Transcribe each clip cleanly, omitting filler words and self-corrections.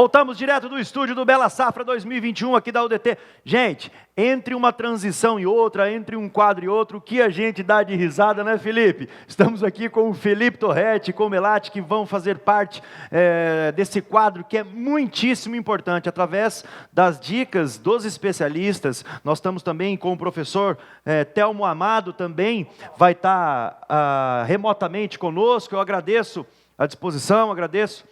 Voltamos direto do estúdio do Bela Safra 2021 aqui da UDT. Gente, entre uma transição e outra, entre um quadro e outro, o que a gente dá de risada, né, Felipe? Estamos aqui com o Felipe Torretti, com o Melati, que vão fazer parte desse quadro que é muitíssimo importante. Através das dicas dos especialistas, nós estamos também com o professor Telmo Amado, também vai estar remotamente conosco. Eu agradeço a disposição, agradeço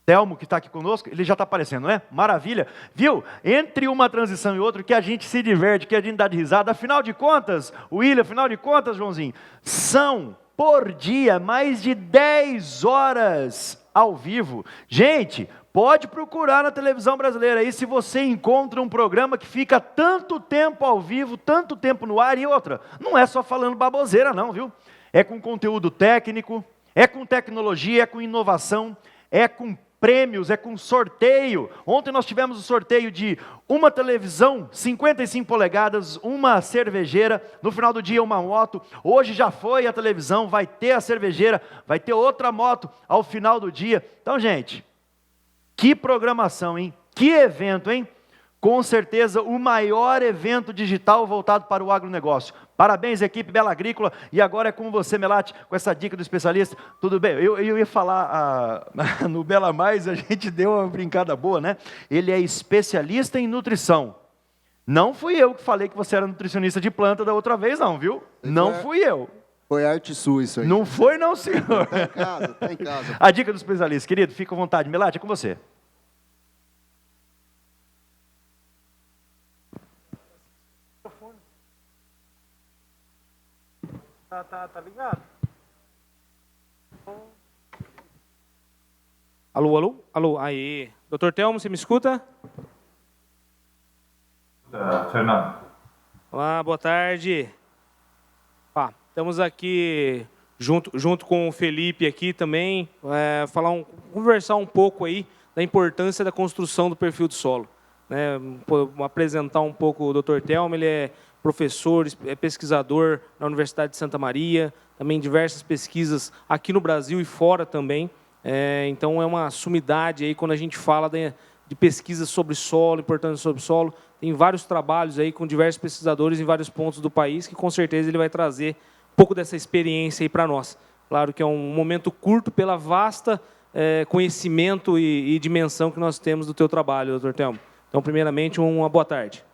Telmo, que está aqui conosco, ele já está aparecendo, né? Maravilha. Viu? Entre uma transição e outra, que a gente se diverte, que a gente dá de risada. Afinal de contas, William, afinal de contas, Joãozinho, são, por dia, mais de 10 horas ao vivo. Gente, pode procurar na televisão brasileira aí, se você encontra um programa que fica tanto tempo ao vivo, tanto tempo no ar, e outra, não é só falando baboseira não, viu? É com conteúdo técnico, é com tecnologia, é com inovação, é com prêmios, é com sorteio. Ontem nós tivemos o sorteio de uma televisão 55 polegadas, uma cervejeira, no final do dia uma moto. Hoje já foi a televisão, vai ter a cervejeira, vai ter outra moto ao final do dia. Então, gente, que programação, hein? Que evento, hein? Com certeza o maior evento digital voltado para o agronegócio. Parabéns, equipe Bela Agrícola. E agora é com você, Melati, com essa dica do especialista. Tudo bem, eu ia falar, no Bela Mais, a gente deu uma brincada boa, né? Ele é especialista em nutrição. Não fui eu que falei que você era nutricionista de planta da outra vez, não, viu? Não fui eu. Foi arte sua isso aí. Não foi não, senhor. Tá em casa, tá em casa. A dica do especialista, querido, fica à vontade. Melati, é com você. Tá ligado? Alô, aí. Doutor Telmo, você me escuta? Fernando. Olá, boa tarde. Estamos aqui junto com o Felipe aqui também, conversar um pouco aí da importância da construção do perfil do solo. Né? Apresentar um pouco o Dr. Telmo, ele é professor, é pesquisador na Universidade de Santa Maria, também diversas pesquisas aqui no Brasil e fora também. Então, é uma sumidade aí quando a gente fala de pesquisas sobre solo, importância sobre solo. Tem vários trabalhos aí com diversos pesquisadores em vários pontos do país, que com certeza ele vai trazer um pouco dessa experiência aí para nós. Claro que é um momento curto pela vasta conhecimento e dimensão que nós temos do teu trabalho, Dr. Telmo. Então, primeiramente, uma boa tarde.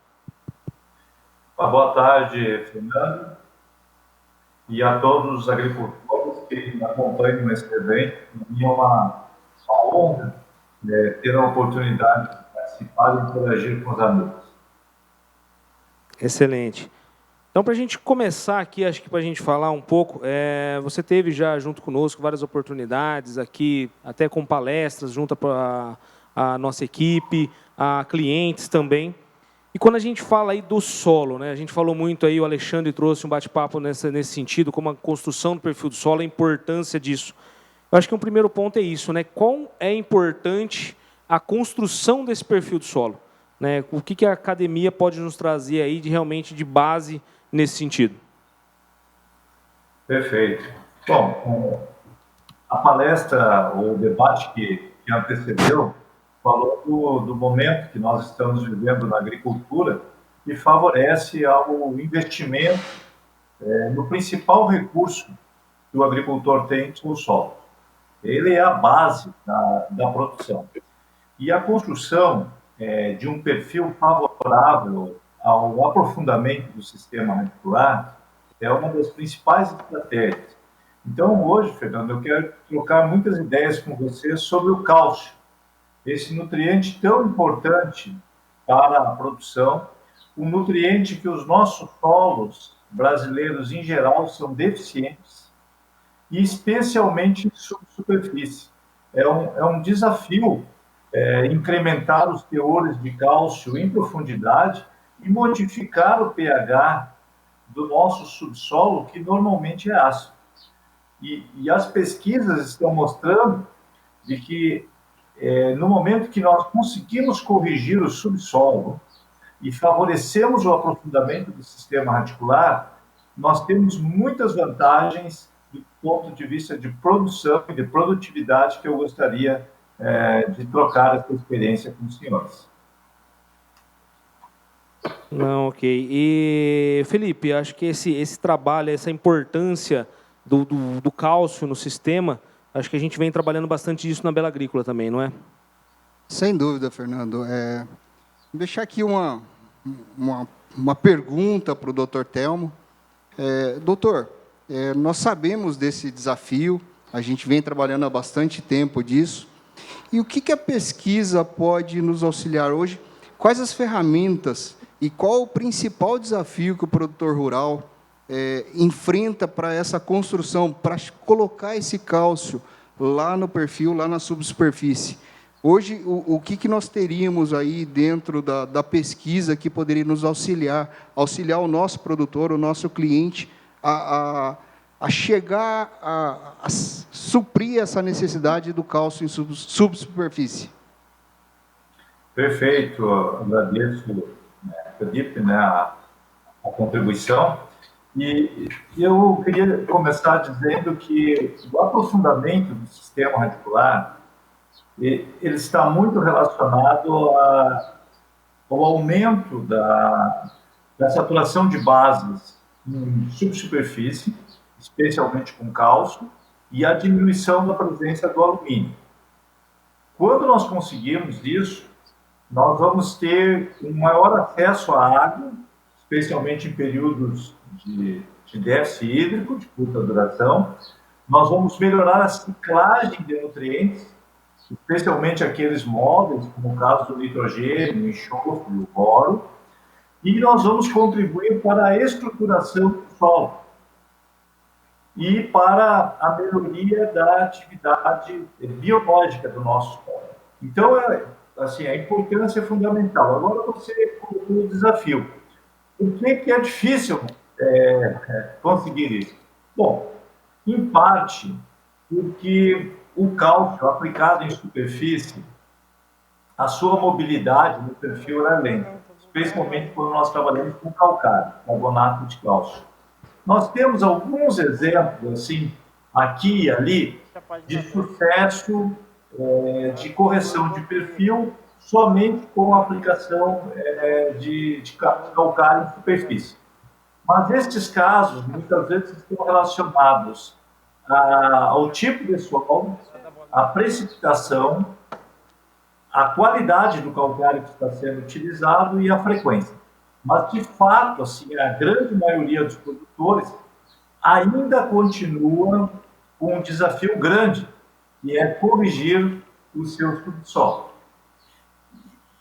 Boa tarde, Fernando, e a todos os agricultores que acompanham esse evento. Para mim é uma honra ter a oportunidade de participar e interagir com os amigos. Excelente. Então, para a gente começar aqui, acho que para a gente falar um pouco, você teve já junto conosco várias oportunidades aqui, até com palestras junto à nossa equipe, a clientes também. E quando a gente fala aí do solo, né, a gente falou muito aí, o Alexandre trouxe um bate-papo nesse sentido, como a construção do perfil do solo, a importância disso. Eu acho que um primeiro ponto é isso, né? Quão é importante a construção desse perfil do solo? Né? O que a academia pode nos trazer aí realmente de base nesse sentido? Perfeito. Bom, a palestra, o debate que antecedeu, falou do momento que nós estamos vivendo na agricultura e favorece ao investimento no principal recurso que o agricultor tem, que é o solo. Ele é a base da produção. E a construção de um perfil favorável ao aprofundamento do sistema radicular é uma das principais estratégias. Então, hoje, Fernando, eu quero trocar muitas ideias com você sobre o cálcio, esse nutriente tão importante para a produção, um nutriente que os nossos solos brasileiros, em geral, são deficientes, e especialmente em superfície. É um desafio incrementar os teores de cálcio em profundidade e modificar o pH do nosso subsolo, que normalmente é ácido. E as pesquisas estão mostrando de que no momento que nós conseguimos corrigir o subsolo e favorecemos o aprofundamento do sistema radicular, nós temos muitas vantagens do ponto de vista de produção e de produtividade que eu gostaria de trocar essa experiência com os senhores. Não, ok. E, Felipe, acho que esse trabalho, essa importância do cálcio no sistema, acho que a gente vem trabalhando bastante isso na Bela Agrícola também, não é? Sem dúvida, Fernando. Vou deixar aqui uma pergunta para o Dr. Telmo. Doutor, nós sabemos desse desafio, a gente vem trabalhando há bastante tempo disso. E o que a pesquisa pode nos auxiliar hoje? Quais as ferramentas e qual o principal desafio que o produtor rural enfrenta para essa construção, para colocar esse cálcio lá no perfil, lá na subsuperfície? Hoje, o que nós teríamos aí dentro da pesquisa que poderia nos auxiliar o nosso produtor, o nosso cliente, a chegar a suprir essa necessidade do cálcio em subsuperfície? Perfeito, agradeço, Felipe, a contribuição. E eu queria começar dizendo que o aprofundamento do sistema radicular ele está muito relacionado ao aumento da saturação de bases em subsuperfície, especialmente com cálcio, e a diminuição da presença do alumínio. Quando nós conseguirmos isso, nós vamos ter um maior acesso à água, especialmente em períodos de déficit hídrico, de curta duração. Nós vamos melhorar a ciclagem de nutrientes, especialmente aqueles móveis, como o caso do nitrogênio, o enxofre, o boro, e nós vamos contribuir para a estruturação do solo e para a melhoria da atividade biológica do nosso solo. Então, assim, a importância é fundamental. Agora você colocou o desafio. Por que é difícil conseguir isso? Bom, em parte, porque o cálcio aplicado em superfície, a sua mobilidade no perfil era lenta, especialmente quando nós trabalhamos com calcário, carbonato de cálcio. Nós temos alguns exemplos, assim, aqui e ali, de sucesso de correção de perfil somente com a aplicação de calcário em superfície. Mas estes casos, muitas vezes, estão relacionados ao tipo de solo, à precipitação, à qualidade do calcário que está sendo utilizado e à frequência. Mas, de fato, assim, a grande maioria dos produtores ainda continua com um desafio grande, que é corrigir o seu subsolo.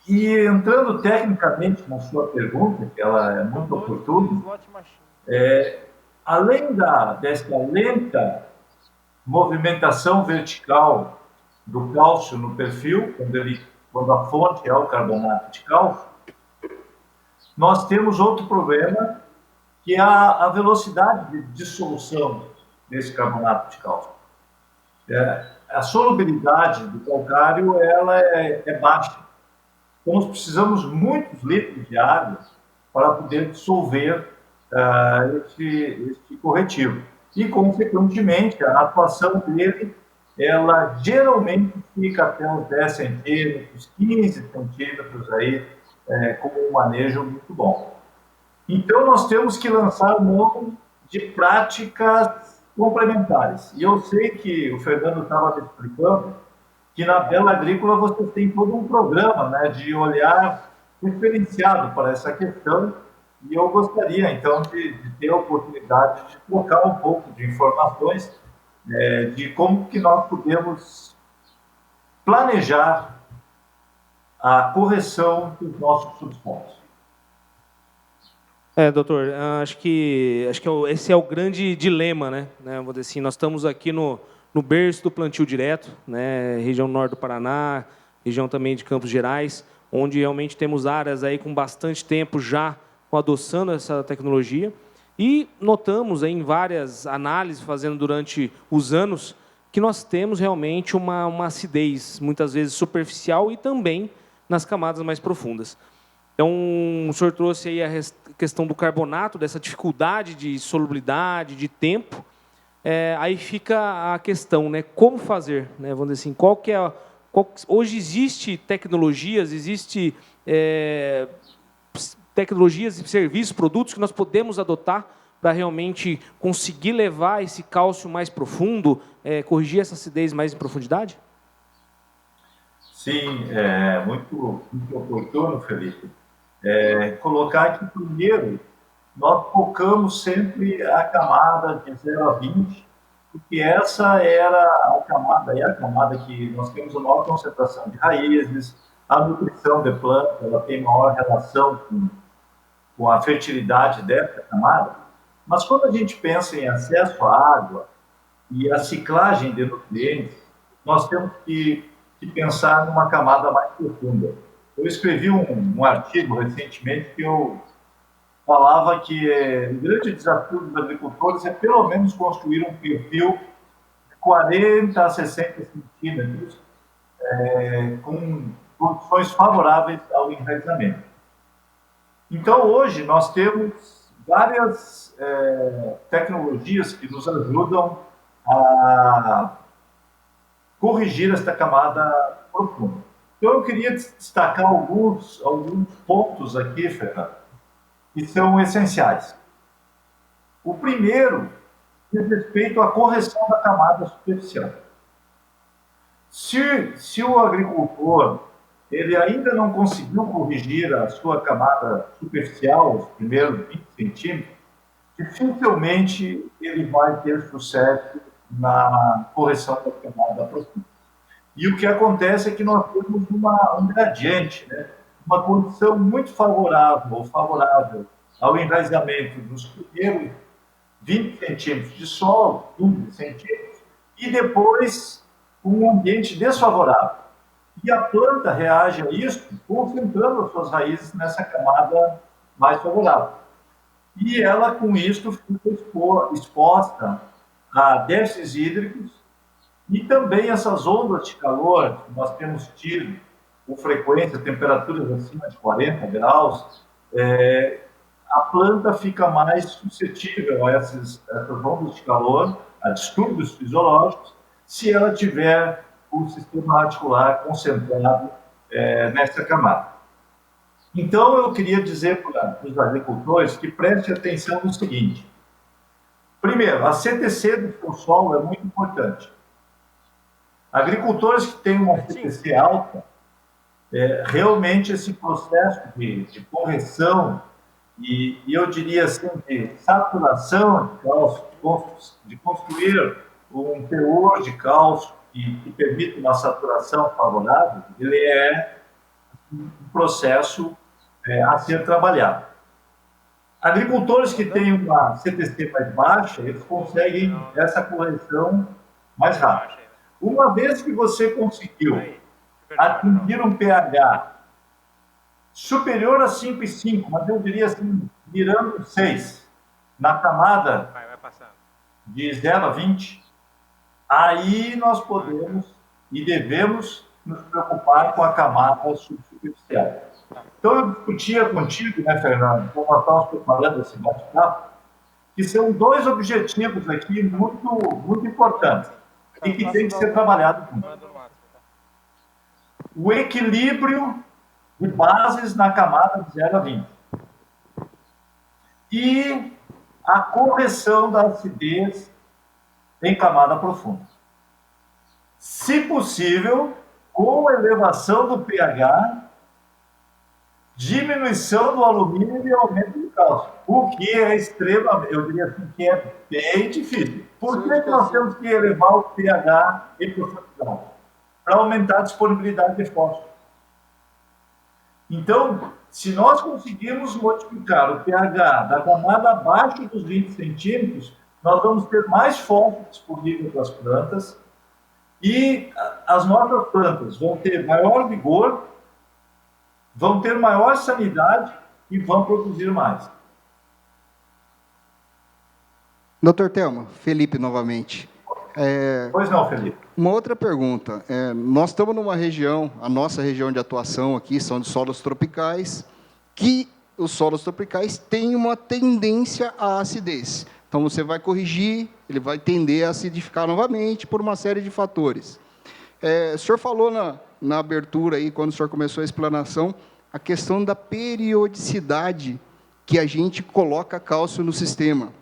E entrando tecnicamente na sua pergunta, que ela é muito oportuna, além dessa lenta movimentação vertical do cálcio no perfil, quando a fonte é o carbonato de cálcio, nós temos outro problema, que é a velocidade de dissolução desse carbonato de cálcio. A solubilidade do calcário ela é baixa. Então, nós precisamos muitos litros de água para poder dissolver este corretivo. E, consequentemente, a atuação dele, ela geralmente fica até uns 10 centímetros, 15 centímetros aí, com um manejo muito bom. Então, nós temos que lançar mão de práticas complementares. E eu sei que o Fernando estava me explicando que na Bela Agrícola você tem todo um programa, né, de olhar diferenciado para essa questão, e eu gostaria, então, de ter a oportunidade de trocar um pouco de informações de como que nós podemos planejar a correção dos nossos subsolos. Doutor, acho que esse é o grande dilema, né? Vou dizer assim, nós estamos aqui no berço do plantio direto, né? Região norte do Paraná, região também de Campos Gerais, onde realmente temos áreas aí com bastante tempo já adoçando essa tecnologia, e notamos aí em várias análises fazendo durante os anos que nós temos realmente uma acidez, muitas vezes superficial e também nas camadas mais profundas. Então, o senhor trouxe aí a questão do carbonato, dessa dificuldade de solubilidade, de tempo. Aí fica a questão, né? Como fazer? Né? Vamos dizer assim, qual que é Hoje existe tecnologias e serviços, produtos que nós podemos adotar para realmente conseguir levar esse cálcio mais profundo, corrigir essa acidez mais em profundidade? Sim, muito oportuno, Felipe. Colocar que, primeiro, nós focamos sempre a camada de 0 a 20, porque essa era a camada que nós temos a maior concentração de raízes, a nutrição de planta, ela tem maior relação com a fertilidade dessa camada. Mas quando a gente pensa em acesso à água e a ciclagem de nutrientes, nós temos que pensar numa camada mais profunda. Eu escrevi um artigo recentemente que eu falava que o grande desafio dos agricultores é pelo menos construir um perfil de 40 a 60 centímetros com condições favoráveis ao enraizamento. Então, hoje, nós temos várias tecnologias que nos ajudam a corrigir esta camada profunda. Então, eu queria destacar alguns pontos aqui, Fernando, que são essenciais. O primeiro diz respeito à correção da camada superficial. Se o agricultor ele ainda não conseguiu corrigir a sua camada superficial, os primeiros 20 centímetros, dificilmente ele vai ter sucesso na correção da camada profunda. E o que acontece é que nós temos um gradiente, né? Uma condição muito favorável ao enraizamento dos primeiros 20 centímetros de solo, 15 centímetros, e depois um ambiente desfavorável. E a planta reage a isso concentrando as suas raízes nessa camada mais favorável. E ela, com isso, fica exposta a déficits hídricos e também essas ondas de calor que nós temos tido com frequência, temperaturas acima de 40 graus, a planta fica mais suscetível a essas ondas de calor, a distúrbios fisiológicos, se ela tiver o sistema radicular concentrado nessa camada. Então, eu queria dizer para os agricultores que prestem atenção no seguinte. Primeiro, a CTC do seu solo é muito importante. Agricultores que têm uma CTC alta, realmente esse processo de correção e eu diria assim, de saturação de cálcio, de construir um teor de cálcio que permite uma saturação favorável, ele é um processo a ser trabalhado. Agricultores que têm uma CTC mais baixa, eles conseguem essa correção mais rápida. Uma vez que você conseguiu atingir um pH superior a 5,5, mas eu diria assim, virando 6, na camada de 0 a 20, aí nós podemos e devemos nos preocupar com a camada superficial. Então, eu discutia contigo, né, Fernando, como nós estamos preparando esse bate-papo, que são dois objetivos aqui muito importantes e que tem que ser trabalhado junto. O equilíbrio de bases na camada de 0 a 20. E a correção da acidez em camada profunda. Se possível, com elevação do pH, diminuição do alumínio e aumento do cálcio. O que é extremamente, eu diria assim, que é bem difícil. Por que nós temos que elevar o pH em profundidade? Para aumentar a disponibilidade de fósforo. Então, se nós conseguirmos modificar o pH da camada abaixo dos 20 centímetros, nós vamos ter mais fósforo disponível para as plantas e as nossas plantas vão ter maior vigor, vão ter maior sanidade e vão produzir mais. Doutor Telmo, Felipe novamente. Pois não, Felipe. Uma outra pergunta. Nós estamos numa região, a nossa região de atuação aqui são de solos tropicais, que os solos tropicais têm uma tendência à acidez. Então, você vai corrigir, ele vai tender a acidificar novamente por uma série de fatores. O senhor falou na abertura, aí, quando o senhor começou a explanação, a questão da periodicidade que a gente coloca cálcio no sistema.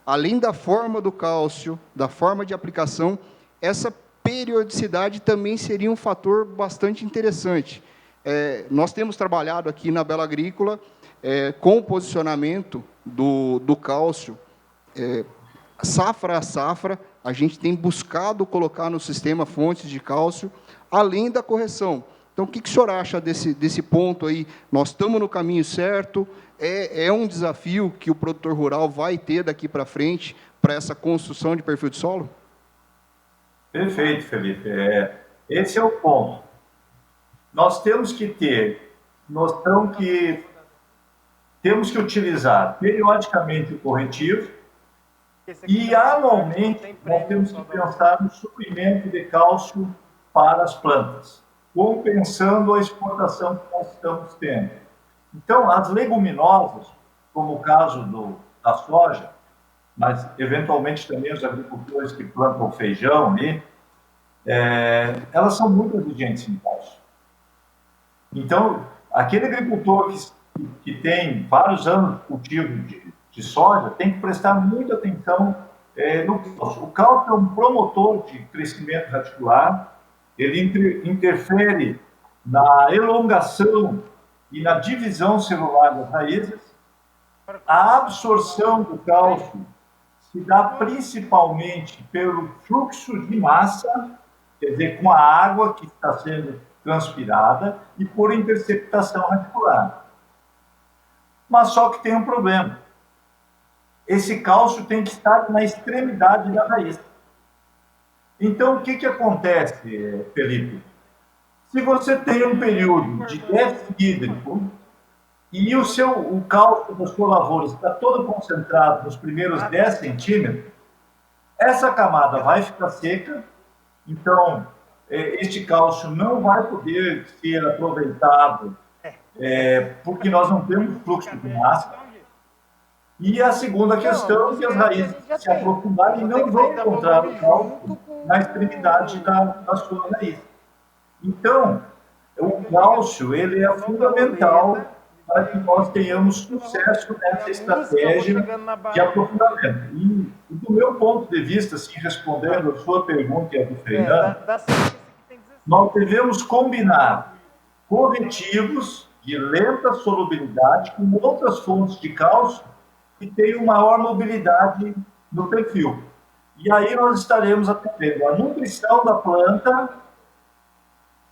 Além da forma do cálcio, da forma de aplicação, essa periodicidade também seria um fator bastante interessante. Nós temos trabalhado aqui na Bela Agrícola com o posicionamento do cálcio, safra a safra, a gente tem buscado colocar no sistema fontes de cálcio, além da correção. Então, o que o senhor acha desse ponto aí? Nós estamos no caminho certo? É um desafio que o produtor rural vai ter daqui para frente, para essa construção de perfil de solo? Perfeito, Felipe. Esse é o ponto. Nós temos que ter noção que temos que utilizar periodicamente o corretivo e, anualmente, nós temos que pensar no suprimento de cálcio para as plantas, compensando a exportação que nós estamos tendo. Então, as leguminosas, como o caso da soja, mas, eventualmente, também os agricultores que plantam feijão, elas são muito exigentes em cálcio. Então, aquele agricultor que tem vários anos de cultivo de soja tem que prestar muita atenção no cálcio. O cálcio é um promotor de crescimento radicular, ele interfere na elongação e na divisão celular das raízes. A absorção do cálcio se dá principalmente pelo fluxo de massa, quer dizer, com a água que está sendo transpirada, e por interceptação radicular. Mas só que tem um problema. Esse cálcio tem que estar na extremidade da raiz. Então, o que acontece, Felipe? Se você tem um período de déficit hídrico e o cálcio da sua lavoura está todo concentrado nos primeiros 10 centímetros, essa camada vai ficar seca, então este cálcio não vai poder ser aproveitado porque nós não temos fluxo de massa. E a segunda questão é que as raízes se aprofundarem e não vão encontrar o cálcio na extremidade da sua raiz. Então, o cálcio ele é fundamental para que nós tenhamos sucesso nessa estratégia de aprofundamento. E do meu ponto de vista, assim, respondendo a sua pergunta e a do Fernando, nós devemos combinar corretivos de lenta solubilidade com outras fontes de cálcio que tenham maior mobilidade no perfil. E aí nós estaremos atendendo a nutrição da planta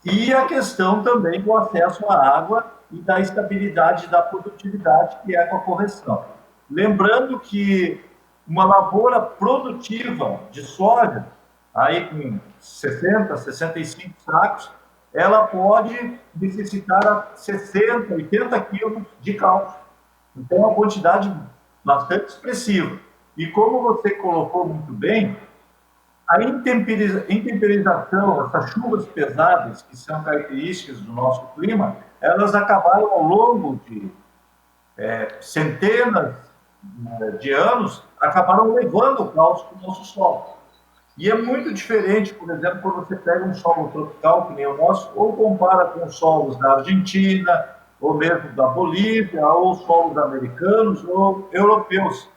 e a questão também do acesso à água e da estabilidade da produtividade, que é com a correção. Lembrando que uma lavoura produtiva de soja, aí com 60, 65 sacos, ela pode necessitar 60, 80 quilos de cálcio. Então, é uma quantidade bastante expressiva. E como você colocou muito bem, a intemperização, essas chuvas pesadas, que são características do nosso clima, elas acabaram ao longo de centenas de anos, acabaram levando o cálcio para o nosso solo. E é muito diferente, por exemplo, quando você pega um solo tropical, que nem o nosso, ou compara com os solos da Argentina, ou mesmo da Bolívia, ou solos americanos ou europeus,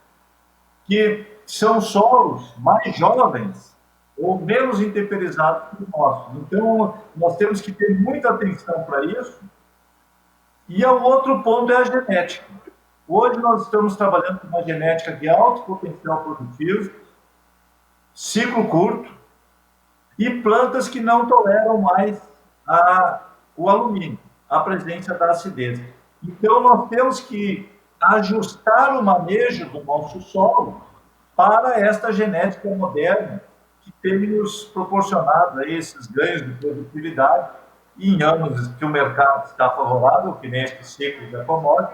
que são solos mais jovens ou menos intemperizados que o nosso. Então, nós temos que ter muita atenção para isso. E o outro ponto é a genética. Hoje nós estamos trabalhando com uma genética de alto potencial produtivo, ciclo curto, e plantas que não toleram mais o alumínio, a presença da acidez. Então, nós temos que ajustar o manejo do nosso solo para esta genética moderna que tem nos proporcionado aí esses ganhos de produtividade e em anos que o mercado está favorável, que nem este ciclo da commodity,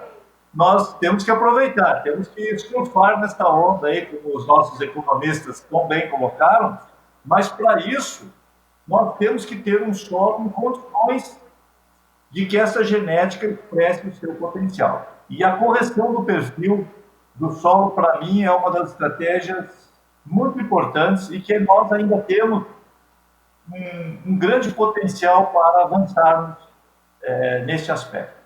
nós temos que aproveitar, temos que surfar nesta onda aí, como os nossos economistas tão bem colocaram, mas para isso nós temos que ter um solo em condições de que essa genética expresse o seu potencial. E a correção do perfil do solo, para mim, é uma das estratégias muito importantes e que nós ainda temos um grande potencial para avançarmos neste aspecto.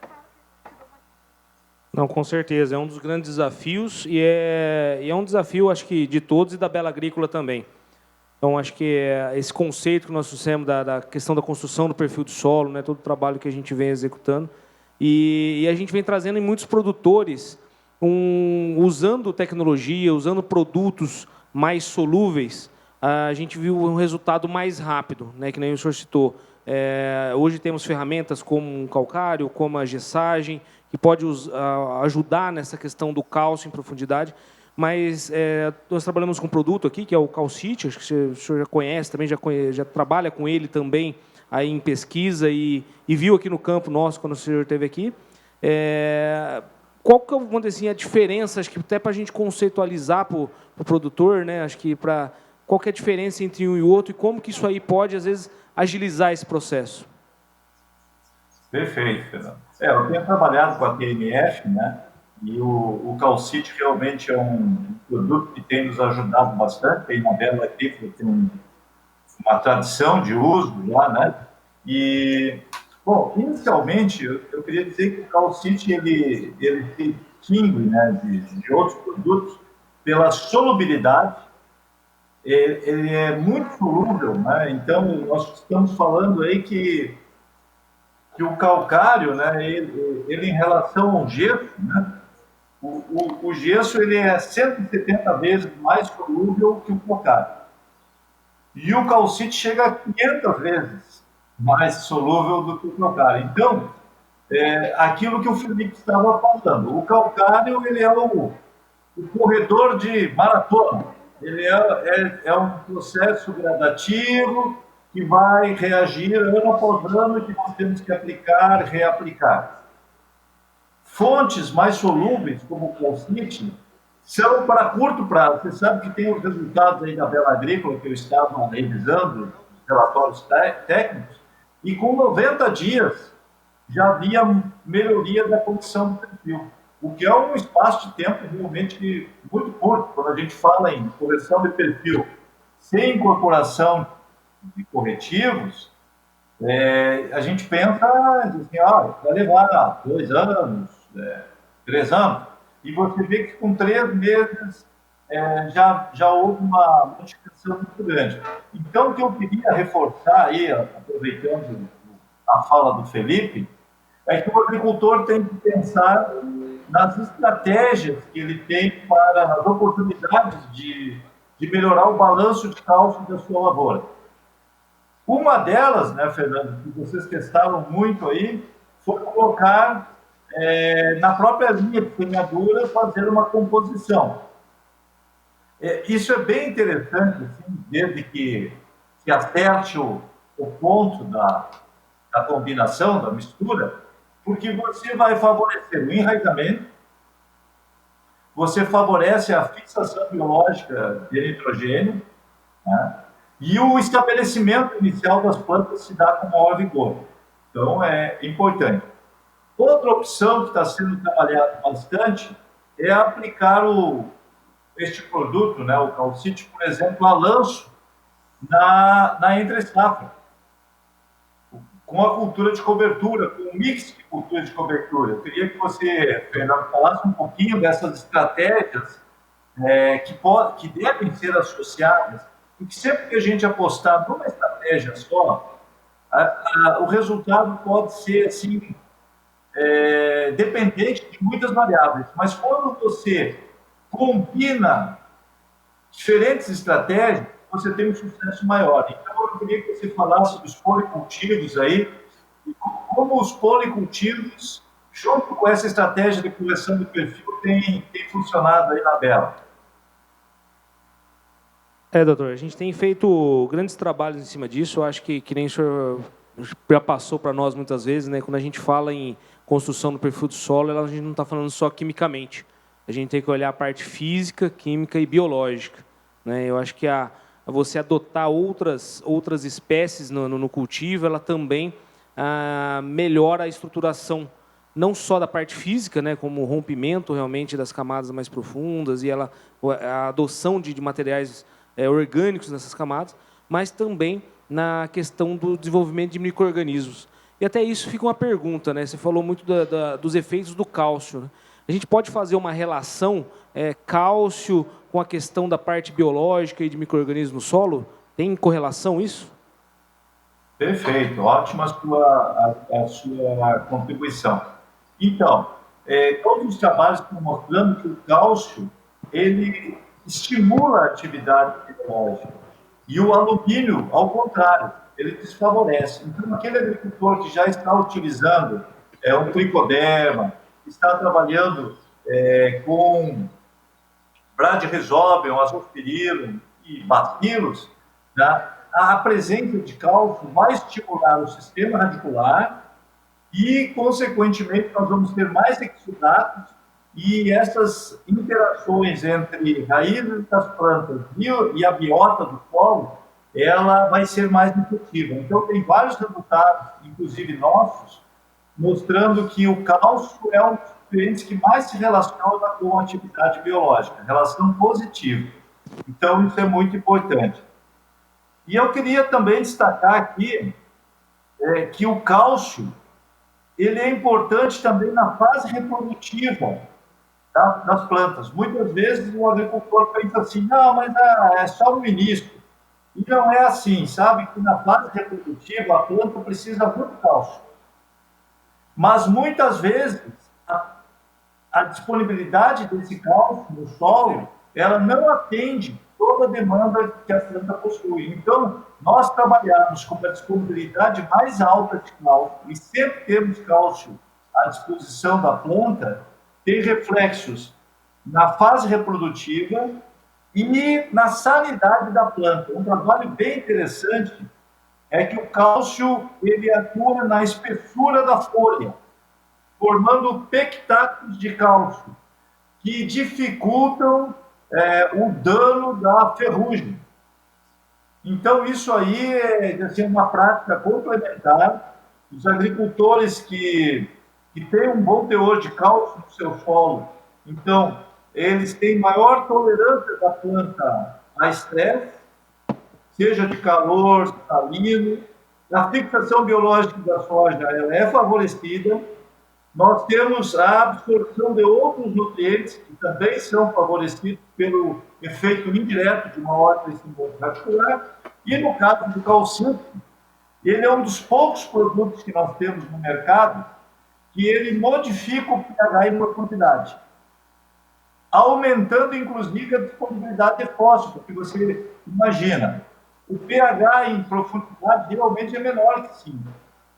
Não, com certeza, é um dos grandes desafios e é um desafio, acho que, de todos e da Bela Agrícola também. Então, acho que esse conceito que nós trouxemos da questão da construção do perfil do solo, né, todo o trabalho que a gente vem executando, e a gente vem trazendo em muitos produtores, usando tecnologia, usando produtos mais solúveis, a gente viu um resultado mais rápido, né, que nem o senhor citou. Hoje temos ferramentas como um calcário, como a gessagem, que pode ajudar nessa questão do cálcio em profundidade, mas nós trabalhamos com um produto aqui, que é o Calcite, acho que o senhor já conhece, também já trabalha com ele também aí em pesquisa e viu aqui no campo nosso, quando o senhor esteve aqui. Qual que vamos dizer assim, a diferença, acho que até para a gente conceitualizar para o produtor, né, acho que qual que é a diferença entre um e outro e como que isso aí pode, às vezes, agilizar esse processo? Perfeito, Fernando. Eu tenho trabalhado com a TMF, né? E o Calcite realmente é um produto que tem nos ajudado bastante. Tem na Bela Agrícola, tem uma tradição de uso já, né? E, bom, inicialmente, eu queria dizer que o Calcite ele se distingue, né, de outros produtos pela solubilidade. Ele é muito solúvel, né? Então, nós estamos falando aí que o calcário, né, ele em relação ao gesso, né, o gesso ele é 170 vezes mais solúvel que o calcário. E o calcite chega a 500 vezes mais solúvel do que o calcário. Então, aquilo que o Felipe estava falando, o calcário ele é o corredor de maratona. Ele é um processo gradativo que vai reagir ano após ano e que nós temos que aplicar, reaplicar. Fontes mais solúveis, como o calcite, são para curto prazo. Você sabe que tem os resultados aí da Bela Agrícola, que eu estava revisando, os relatórios técnicos, e com 90 dias já havia melhoria da condição do perfil, o que é um espaço de tempo realmente muito curto. Quando a gente fala em correção de perfil sem incorporação de corretivos, a gente pensa assim, vai levar 2 anos, 3 anos, e você vê que com 3 meses já houve uma modificação muito grande. Então, o que eu queria reforçar aí, aproveitando a fala do Felipe, é que o agricultor tem que pensar nas estratégias que ele tem para as oportunidades de melhorar o balanço de cálcio da sua lavoura. Uma delas, né, Fernando, que vocês testaram muito aí, foi colocar na própria linha de semeadura, fazer uma composição. Isso é bem interessante, assim, desde que se acerte o ponto da combinação, da mistura, porque você vai favorecer o enraizamento, você favorece a fixação biológica de nitrogênio, né? E o estabelecimento inicial das plantas se dá com maior vigor. Então, é importante. Outra opção que está sendo trabalhada bastante é aplicar este produto, né, o calcite, por exemplo, a lanço na entre-safra, com a cultura de cobertura, com um mix de cultura de cobertura. Eu queria que você, Fernando, falasse um pouquinho dessas estratégias que devem ser associadas, porque sempre que a gente apostar numa estratégia só, o resultado pode ser assim, dependente de muitas variáveis. Mas quando você combina diferentes estratégias, você tem um sucesso maior. Então, eu queria que você falasse dos policultivos aí, e como os policultivos, junto com essa estratégia de correção do perfil, tem funcionado aí na Bela. Doutor, a gente tem feito grandes trabalhos em cima disso. Eu acho que nem o senhor já passou para nós muitas vezes, né? Quando a gente fala em construção do perfil do solo, a gente não está falando só quimicamente. A gente tem que olhar a parte física, química e biológica, né? Eu acho que você adotar outras espécies no cultivo, ela também melhora a estruturação, não só da parte física, né, como o rompimento realmente das camadas mais profundas e a adoção de materiais orgânicos nessas camadas, mas também na questão do desenvolvimento de micro-organismos. E até isso fica uma pergunta, né? Você falou muito dos efeitos do cálcio, né? A gente pode fazer uma relação cálcio com a questão da parte biológica e de micro-organismo no solo? Tem correlação isso? Perfeito, ótima a sua contribuição. Então, todos os trabalhos estão mostrando que o cálcio, ele estimula a atividade biológica. E o alumínio, ao contrário, ele desfavorece. Então, aquele agricultor que já está utilizando um tricoderma, está trabalhando com bradyrhizobium, azospirillum e bacilos, né? A presença de cálcio vai estimular o sistema radicular e, consequentemente, nós vamos ter mais exudatos e essas interações entre raízes das plantas e a biota do solo, ela vai ser mais efetiva. Então, tem vários resultados, inclusive nossos, mostrando que o cálcio é um dos nutrientes que mais se relaciona com a atividade biológica, relação positiva. Então, isso é muito importante. E eu queria também destacar aqui que o cálcio, ele é importante também na fase reprodutiva das plantas. Muitas vezes o agricultor pensa assim, não, mas é só no início. E não é assim, sabe que na fase reprodutiva a planta precisa muito cálcio. Mas muitas vezes a disponibilidade desse cálcio no solo, ela não atende toda a demanda que a planta possui. Então, nós trabalhamos com uma disponibilidade mais alta de cálcio e sempre temos cálcio à disposição da planta, tem reflexos na fase reprodutiva e na sanidade da planta. Um trabalho bem interessante é que o cálcio ele atua na espessura da folha, formando pectatos de cálcio, que dificultam o dano da ferrugem. Então, isso aí é assim, uma prática complementar. Os agricultores que têm um bom teor de cálcio no seu solo, então, eles têm maior tolerância da planta a estresse, seja de calor, salino. A fixação biológica da soja ela é favorecida. Nós temos a absorção de outros nutrientes que também são favorecidos pelo efeito indireto de uma ordem radicular. E no caso do calcício, ele é um dos poucos produtos que nós temos no mercado que ele modifica o pH em profundidade, aumentando inclusive a disponibilidade de fósforo, porque você imagina, o pH em profundidade realmente é menor que 5.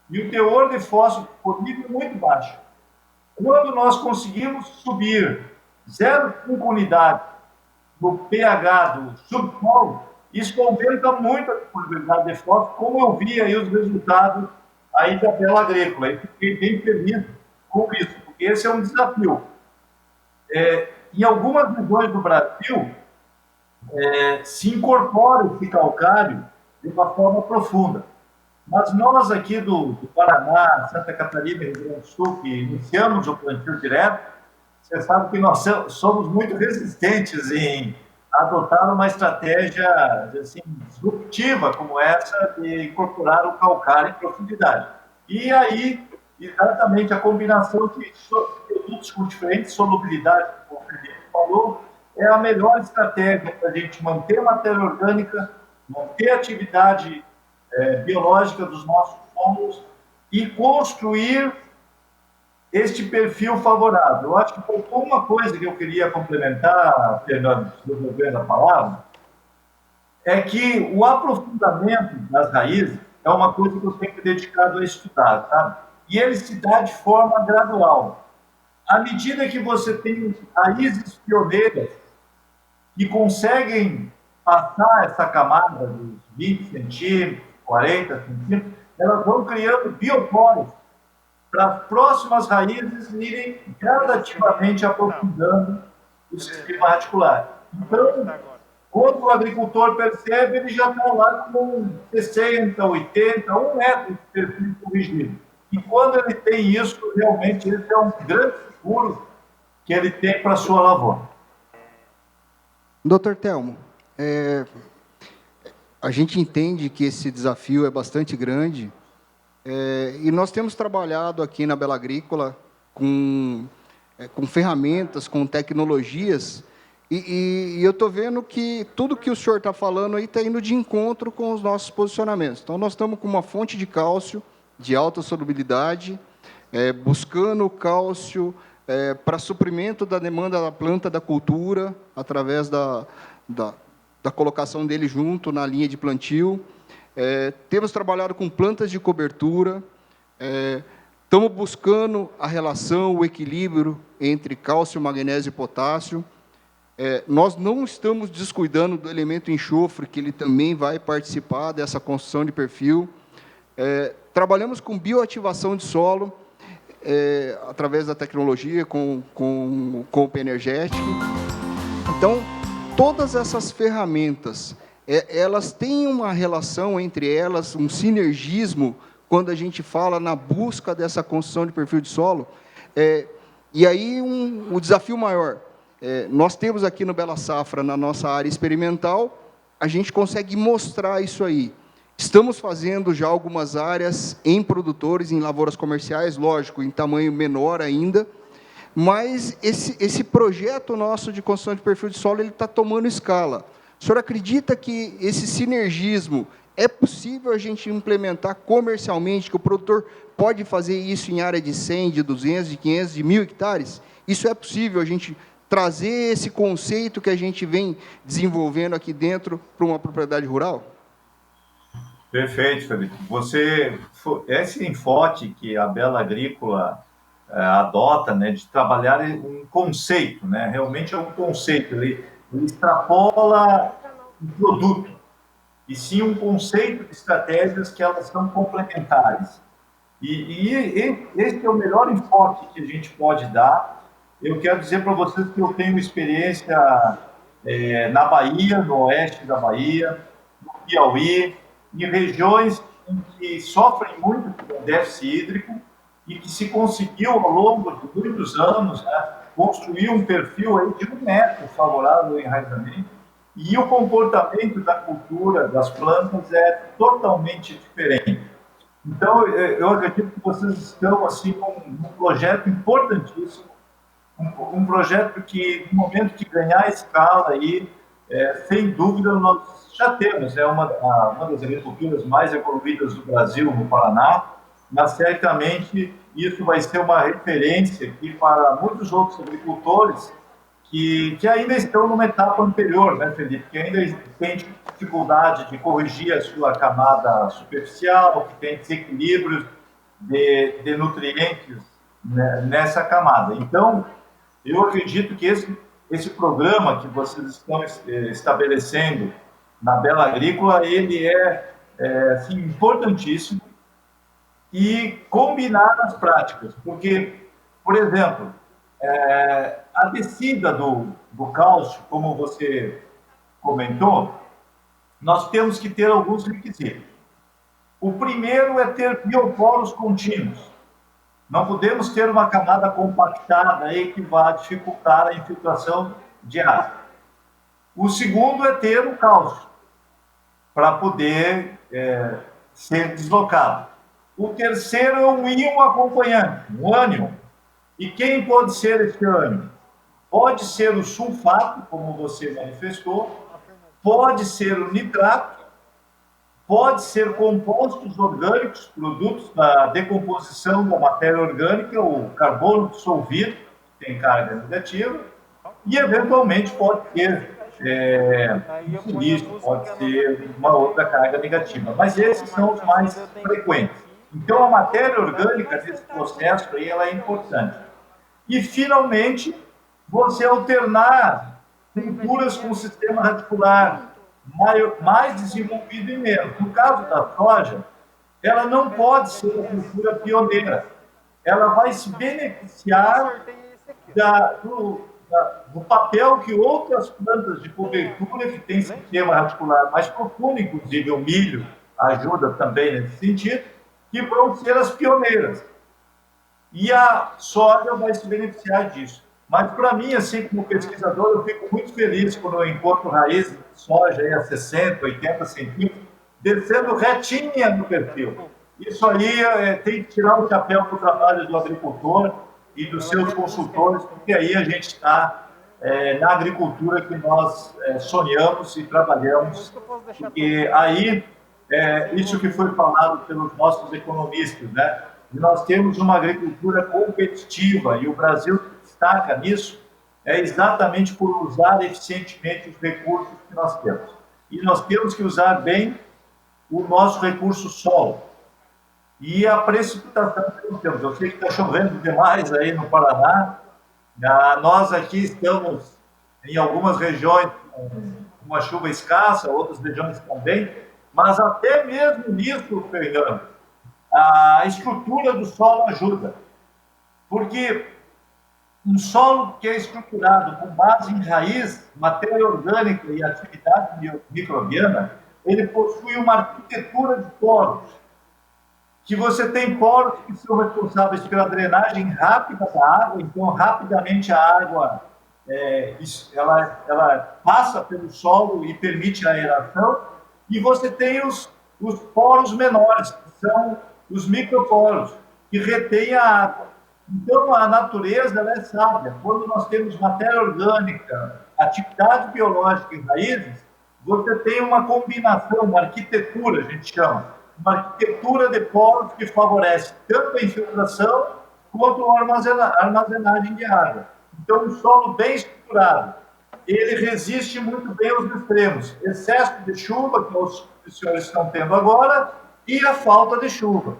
E o teor de fósforo disponível é muito baixo. Quando nós conseguimos subir 0,5 unidade no pH do subsolo, isso aumenta muito a disponibilidade de fósforo, como eu vi aí os resultados aí da Bela Agrícola. E fiquei bem feliz com isso, porque esse é um desafio. Em algumas regiões do Brasil, se incorpora esse calcário de uma forma profunda. Mas nós aqui do Paraná, Santa Catarina e Rio Grande do Sul, que iniciamos o plantio direto, você sabe que nós somos muito resistentes em adotar uma estratégia assim, disruptiva como essa de incorporar o calcário em profundidade. E aí, exatamente a combinação de produtos com diferentes solubilidades, como o Felipe falou, é a melhor estratégia para a gente manter a matéria orgânica, manter a atividade biológica dos nossos solos e construir este perfil favorável. Eu acho que faltou uma coisa que eu queria complementar, Fernando, devolvendo a palavra, é que o aprofundamento das raízes é uma coisa que eu tenho me dedicado a estudar, sabe? E ele se dá de forma gradual. À medida que você tem raízes pioneiras que conseguem passar essa camada dos 20 centímetros, 40 centímetros, elas vão criando bioporos para as próximas raízes irem gradativamente aprofundando o sistema radicular. Então, quando o agricultor percebe, ele já está lá com 60, 80, 1 metro de perfil corrigido. E quando ele tem isso, realmente, esse é um grande seguro que ele tem para a sua lavoura. Doutor Telmo, a gente entende que esse desafio é bastante grande, e nós temos trabalhado aqui na Bela Agrícola com ferramentas, com tecnologias, e eu estou vendo que tudo que o senhor está falando aí está indo de encontro com os nossos posicionamentos. Então, nós estamos com uma fonte de cálcio de alta solubilidade, buscando o cálcio para suprimento da demanda da planta da cultura, através da colocação dele junto na linha de plantio. Temos trabalhado com plantas de cobertura, estamos buscando a relação, o equilíbrio entre cálcio, magnésio e potássio. Nós não estamos descuidando do elemento enxofre, que ele também vai participar dessa construção de perfil. Trabalhamos com bioativação de solo, através da tecnologia, com o energético. Então, todas essas ferramentas, elas têm uma relação entre elas, um sinergismo, quando a gente fala na busca dessa construção de perfil de solo. E aí, o desafio maior, nós temos aqui no Bela Safra, na nossa área experimental, a gente consegue mostrar isso aí. Estamos fazendo já algumas áreas em produtores, em lavouras comerciais, lógico, em tamanho menor ainda, mas esse projeto nosso de construção de perfil de solo, ele está tomando escala. O senhor acredita que esse sinergismo é possível a gente implementar comercialmente, que o produtor pode fazer isso em área de 100, de 200, de 500, de 1.000 hectares? Isso é possível a gente trazer esse conceito que a gente vem desenvolvendo aqui dentro para uma propriedade rural? Perfeito, Felipe. Esse enfoque que a Bela Agrícola adota, né, de trabalhar um conceito, né, realmente é um conceito, ele extrapola um produto, e sim um conceito de estratégias que elas são complementares. E esse é o melhor enfoque que a gente pode dar. Eu quero dizer para vocês que eu tenho experiência na Bahia, no oeste da Bahia, no Piauí, em regiões em que sofrem muito com déficit hídrico e que se conseguiu, ao longo de muitos anos, né, construir um perfil aí de 1 metro favorável ao enraizamento, e o comportamento da cultura, das plantas, é totalmente diferente. Então, eu acredito que vocês estão assim, com um projeto importantíssimo, um projeto que, no momento que ganhar escala, aí, sem dúvida, nós já temos uma das agriculturas mais evoluídas do Brasil, no Paraná, mas certamente isso vai ser uma referência aqui para muitos outros agricultores que ainda estão numa etapa anterior, né, Felipe? Que ainda tem dificuldade de corrigir a sua camada superficial, que tem desequilíbrios de nutrientes, né, nessa camada. Então, eu acredito que esse programa que vocês estão estabelecendo na Bela Agrícola, ele assim, importantíssimo, e combinar as práticas, porque, por exemplo, a descida do cálcio, como você comentou, nós temos que ter alguns requisitos. O primeiro é ter bioporos contínuos. Não podemos ter uma camada compactada aí que vá dificultar a infiltração de água. O segundo é ter o cálcio, para poder ser deslocado. O terceiro é um íon acompanhante, um ânion. E quem pode ser esse ânion? Pode ser o sulfato, como você manifestou, pode ser o nitrato, pode ser compostos orgânicos, produtos da decomposição da matéria orgânica, o carbono dissolvido, que tem carga negativa, e eventualmente pode ter silício, pode ser uma outra carga negativa, mas esses são os mais frequentes. Então, a matéria orgânica desse processo aí, ela é importante. E, finalmente, você alternar culturas com sistema radicular mais desenvolvido e menos. No caso da soja, ela não pode ser uma cultura pioneira. Ela vai se beneficiar do papel que outras plantas de cobertura que têm sistema radicular mais profundo, inclusive o milho ajuda também nesse sentido, que vão ser as pioneiras. E a soja vai se beneficiar disso. Mas, para mim, assim como pesquisador, eu fico muito feliz quando eu encontro raízes de soja aí a 60, 80 centímetros, descendo retinha no perfil. Isso aí tem que tirar o chapéu para o trabalho do agricultor e dos seus consultores, porque aí a gente está na agricultura que nós sonhamos e trabalhamos, porque aí, isso que foi falado pelos nossos economistas, né? Nós temos uma agricultura competitiva e o Brasil destaca nisso, exatamente por usar eficientemente os recursos que nós temos. E nós temos que usar bem o nosso recurso solo. E a precipitação que nós temos. Eu sei que está chovendo demais aí no Paraná. Nós aqui estamos em algumas regiões com uma chuva escassa, outras regiões também, mas até mesmo nisso, Fernando, a estrutura do solo ajuda. Porque um solo que é estruturado com base em raiz, matéria orgânica e atividade microbiana, ele possui uma arquitetura de poros, que você tem poros que são responsáveis pela drenagem rápida da água, então rapidamente a água ela passa pelo solo e permite a aeração, e você tem os poros menores, que são os microporos, que retêm a água. Então, a natureza ela é sábia. Quando nós temos matéria orgânica, atividade biológica e raízes, você tem uma combinação, uma arquitetura, a gente chama, uma arquitetura de poros que favorece tanto a infiltração quanto a armazenagem de água. Então, um solo bem estruturado, ele resiste muito bem aos extremos. Excesso de chuva, que os senhores estão tendo agora, e a falta de chuva.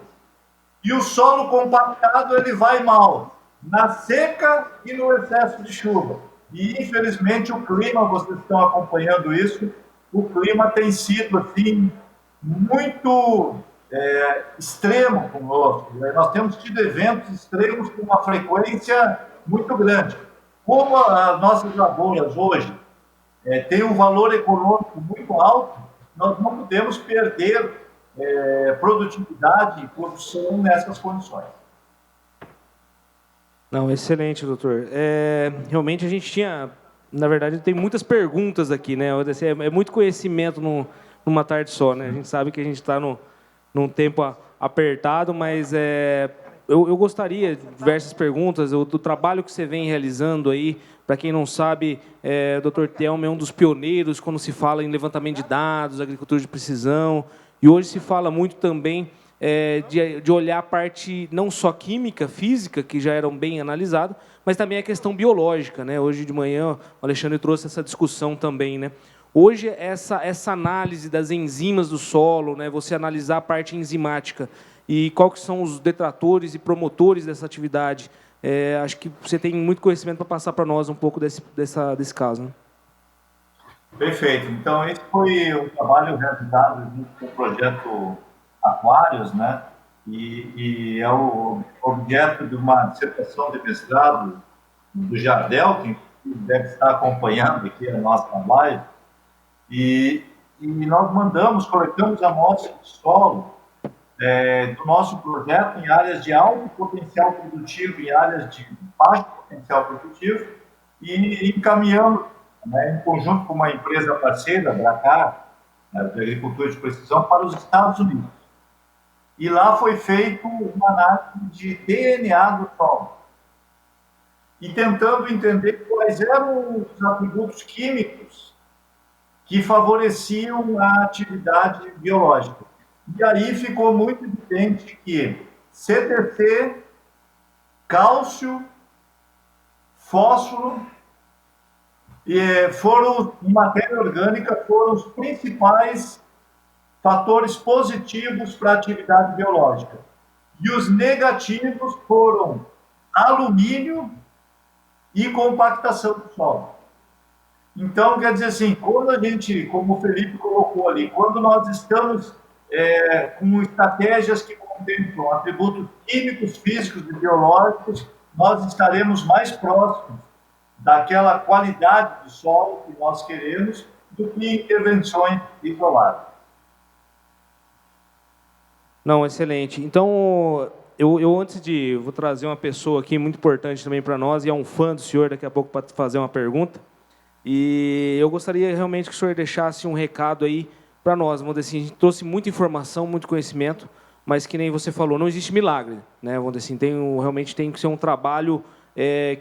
E o solo compactado, ele vai mal na seca e no excesso de chuva. E, infelizmente, o clima, vocês estão acompanhando isso, o clima tem sido, assim, muito extremo conosco. Nós temos tido eventos extremos com uma frequência muito grande. Como as nossas lavouras hoje têm um valor econômico muito alto, nós não podemos perder produtividade e produção nessas condições. Não, excelente, doutor. Realmente a gente tinha, na verdade, tem muitas perguntas aqui, né? É muito conhecimento numa tarde só, né? A gente sabe que a gente está num tempo apertado, mas eu gostaria de diversas perguntas do trabalho que você vem realizando aí. Para quem não sabe, o doutor Telmo é um dos pioneiros quando se fala em levantamento de dados, agricultura de precisão. E hoje se fala muito também de olhar a parte não só química, física, que já eram bem analisadas, mas também a questão biológica, né? Hoje de manhã o Alexandre trouxe essa discussão também, né? Hoje essa análise das enzimas do solo, né? Você analisar a parte enzimática e quais que são os detratores e promotores dessa atividade. Acho que você tem muito conhecimento para passar para nós um pouco desse caso, né? Perfeito. Então, esse foi um trabalho realizado junto com o projeto Aquários, né? E é o objeto de uma dissertação de mestrado do Jardel, que deve estar acompanhando aqui a nossa live. E nós coletamos amostras de solo do nosso projeto em áreas de alto potencial produtivo e áreas de baixo potencial produtivo e encaminhamos, em conjunto com uma empresa parceira, Bracar, de agricultura de precisão, para os Estados Unidos. E lá foi feito uma análise de DNA do solo. E tentando entender quais eram os atributos químicos que favoreciam a atividade biológica. E aí ficou muito evidente que CTC, cálcio, fósforo e matéria orgânica foram os principais fatores positivos para a atividade biológica. E os negativos foram alumínio e compactação do solo. Então, quer dizer assim, quando a gente, como o Felipe colocou ali, quando nós estamos com estratégias que contemplam atributos químicos, físicos e biológicos, nós estaremos mais próximos daquela qualidade do solo que nós queremos do que intervenções isoladas. Não, excelente. Então, eu antes vou trazer uma pessoa aqui muito importante também para nós, e é um fã do senhor daqui a pouco para fazer uma pergunta. E eu gostaria realmente que o senhor deixasse um recado aí para nós. Vamos dizer assim, a gente trouxe muita informação, muito conhecimento, mas que nem você falou, não existe milagre, né? Vamos dizer assim, realmente tem que ser um trabalho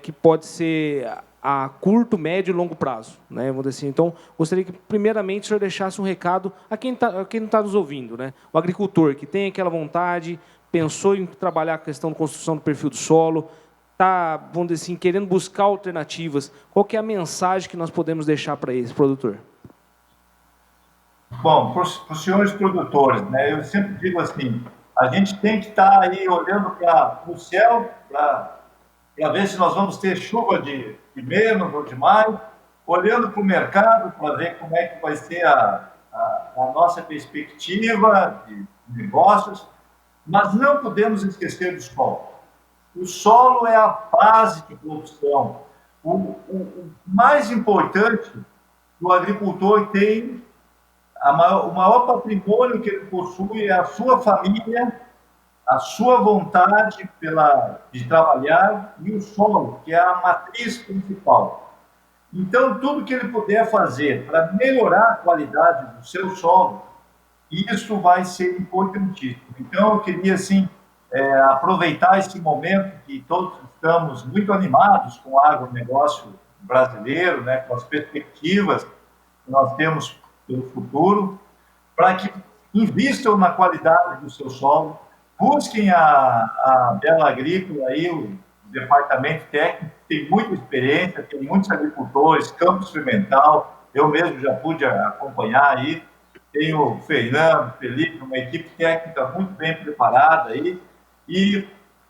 que pode ser a curto, médio e longo prazo, né? Vamos dizer assim. Então, gostaria que, primeiramente, o senhor deixasse um recado a quem não está nos ouvindo, né? O agricultor que tem aquela vontade, pensou em trabalhar a questão de construção do perfil do solo, está, vamos dizer assim, querendo buscar alternativas. Qual que é a mensagem que nós podemos deixar para esse produtor? Bom, para os senhores produtores, né, eu sempre digo assim, a gente tem que estar aí olhando para o céu, para ver se nós vamos ter chuva de menos ou de mais, olhando para o mercado para ver como é que vai ser a nossa perspectiva de negócios, mas não podemos esquecer do solo. O solo é a base de produção. O mais importante que o agricultor tem, o maior patrimônio que ele possui é a sua família, a sua vontade de trabalhar e o solo, que é a matriz principal. Então, tudo que ele puder fazer para melhorar a qualidade do seu solo, isso vai ser importantíssimo. Então, eu queria, assim, aproveitar esse momento que todos estamos muito animados com o agronegócio brasileiro, né, com as perspectivas que nós temos pelo futuro, para que invistam na qualidade do seu solo, busquem a Bela Agrícola, aí, o departamento técnico, tem muita experiência, tem muitos agricultores, campo experimental, eu mesmo já pude acompanhar aí, tem o Fernando, o Felipe, uma equipe técnica muito bem preparada aí, e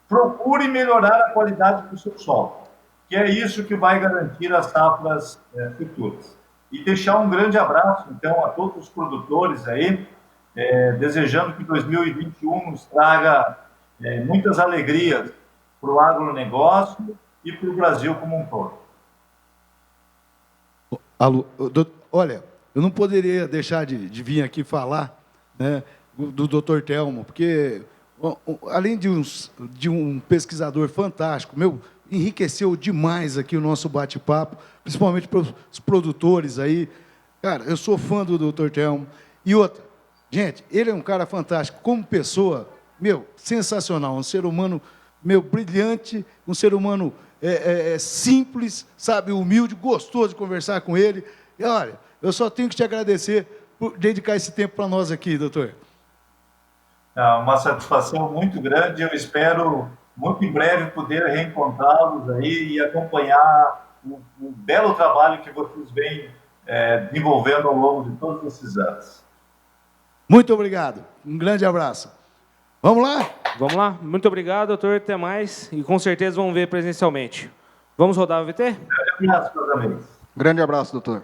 procure melhorar a qualidade do seu solo, que é isso que vai garantir as safras futuras. E deixar um grande abraço, então, a todos os produtores aí, desejando que 2021 nos traga muitas alegrias para o agronegócio e para o Brasil como um todo. Olha, eu não poderia deixar de vir aqui falar, né, do Dr. Telmo, porque, além de um pesquisador fantástico, enriqueceu demais aqui o nosso bate-papo, principalmente para os produtores aí. Cara, eu sou fã do Dr. Telmo. E outra, gente, ele é um cara fantástico. Como pessoa, sensacional. Um ser humano, brilhante, um ser humano simples, sabe, humilde, gostoso de conversar com ele. E, olha, eu só tenho que te agradecer por dedicar esse tempo para nós aqui, doutor. Uma satisfação muito grande. Eu espero muito em breve poder reencontrá-los aí e acompanhar o belo trabalho que vocês vêm desenvolvendo ao longo de todos esses anos. Muito obrigado. Um grande abraço. Vamos lá? Vamos lá. Muito obrigado, doutor. Até mais. E com certeza vamos ver presencialmente. Vamos rodar o VT? Grande abraço, meus amigos. Grande abraço, doutor.